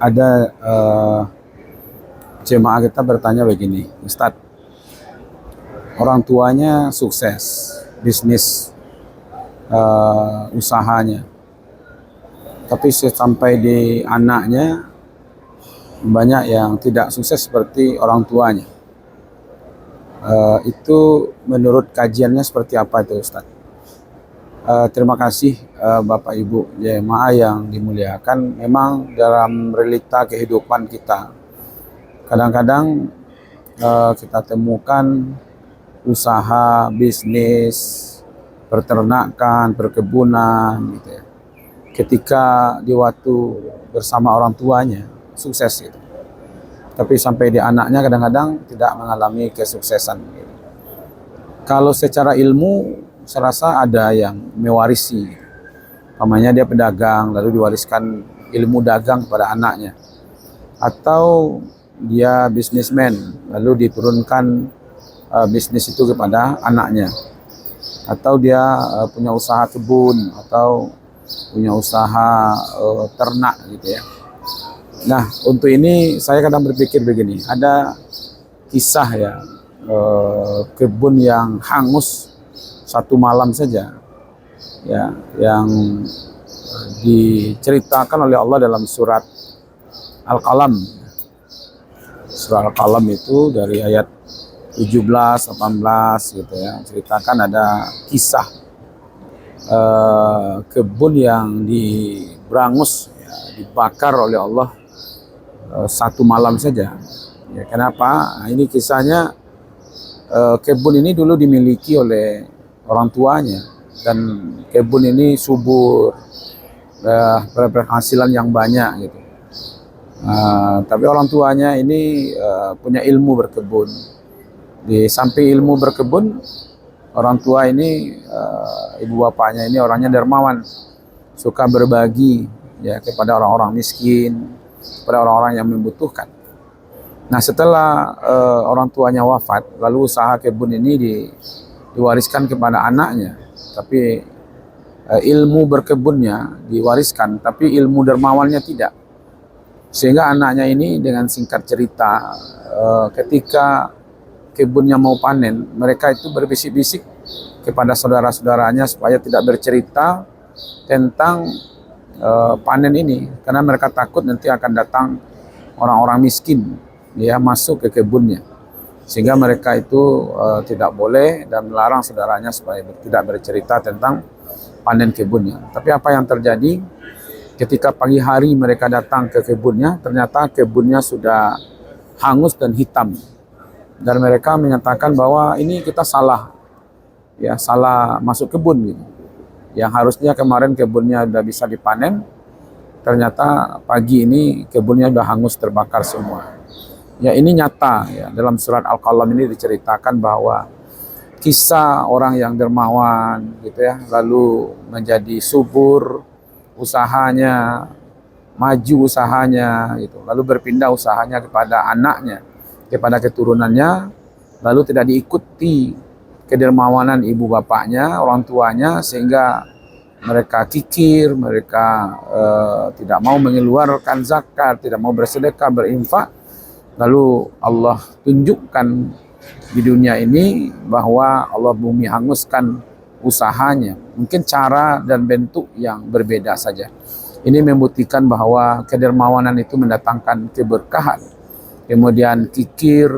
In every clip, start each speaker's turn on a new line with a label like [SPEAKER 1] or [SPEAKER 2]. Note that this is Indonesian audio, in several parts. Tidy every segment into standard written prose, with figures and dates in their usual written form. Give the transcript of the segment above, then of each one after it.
[SPEAKER 1] ada jemaah kita bertanya begini, Ustadz, orang tuanya sukses, bisnis, usahanya, tapi sampai di anaknya banyak yang tidak sukses seperti orang tuanya. Itu menurut kajiannya seperti apa itu, Ustadz? Terima kasih Bapak Ibu jemaah yang dimuliakan. Memang dalam realita kehidupan kita, kadang-kadang kita temukan usaha, bisnis, peternakan, perkebunan, gitu ya. Ketika di waktu bersama orang tuanya sukses gitu, tapi sampai di anaknya kadang-kadang tidak mengalami kesuksesan gitu. Kalau secara ilmu, saya rasa ada yang mewarisi, namanya dia pedagang lalu diwariskan ilmu dagang kepada anaknya, atau dia bisnismen lalu diturunkan bisnis itu kepada anaknya, atau dia punya usaha kebun atau punya usaha ternak gitu ya. Nah, untuk ini saya kadang berpikir begini, ada kisah ya, kebun yang hangus satu malam saja ya, yang diceritakan oleh Allah dalam surat Al-Qalam. Surat Al-Qalam itu dari ayat 17, 18 gitu ya, ceritakan ada kisah kebun yang diberangus ya, dibakar oleh Allah satu malam saja ya. Kenapa? Nah, ini kisahnya, kebun ini dulu dimiliki oleh orang tuanya dan kebun ini subur, berpenghasilan yang banyak gitu. Tapi orang tuanya ini punya ilmu berkebun. Di samping ilmu berkebun, orang tua ini, ibu bapaknya ini orangnya dermawan, suka berbagi ya kepada orang-orang miskin, kepada orang-orang yang membutuhkan. Nah, setelah orang tuanya wafat, lalu usaha kebun ini diwariskan kepada anaknya. Tapi ilmu berkebunnya diwariskan, tapi ilmu dermawannya tidak. Sehingga anaknya ini dengan singkat cerita, ketika kebunnya mau panen, mereka itu berbisik-bisik kepada saudara-saudaranya supaya tidak bercerita tentang panen ini, karena mereka takut nanti akan datang orang-orang miskin ya masuk ke kebunnya, sehingga mereka itu tidak boleh dan melarang saudaranya supaya tidak bercerita tentang panen kebunnya. Tapi apa yang terjadi ketika pagi hari mereka datang ke kebunnya, ternyata kebunnya sudah hangus dan hitam. Dan mereka menyatakan bahwa ini kita salah, ya salah masuk kebun gitu. Yang harusnya kemarin kebunnya sudah bisa dipanen, ternyata pagi ini kebunnya sudah hangus terbakar semua. Ya, ini nyata ya, dalam surat Al-Qalam ini diceritakan bahwa kisah orang yang dermawan gitu ya, lalu menjadi subur usahanya, maju usahanya gitu, lalu berpindah usahanya kepada anaknya, kepada keturunannya, lalu tidak diikuti kedermawanan ibu bapaknya, orang tuanya, sehingga mereka kikir, mereka tidak mau mengeluarkan zakat, tidak mau bersedekah, berinfak. Lalu Allah tunjukkan di dunia ini bahwa Allah bumi hanguskan usahanya, mungkin cara dan bentuk yang berbeda saja. Ini membuktikan bahwa kedermawanan itu mendatangkan keberkahan. Kemudian kikir,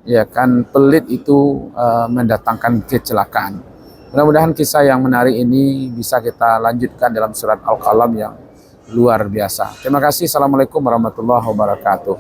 [SPEAKER 1] ya kan, pelit itu mendatangkan kecelakaan. Mudah-mudahan kisah yang menarik ini bisa kita lanjutkan dalam surat Al-Qalam yang luar biasa. Terima kasih. Assalamualaikum warahmatullahi wabarakatuh.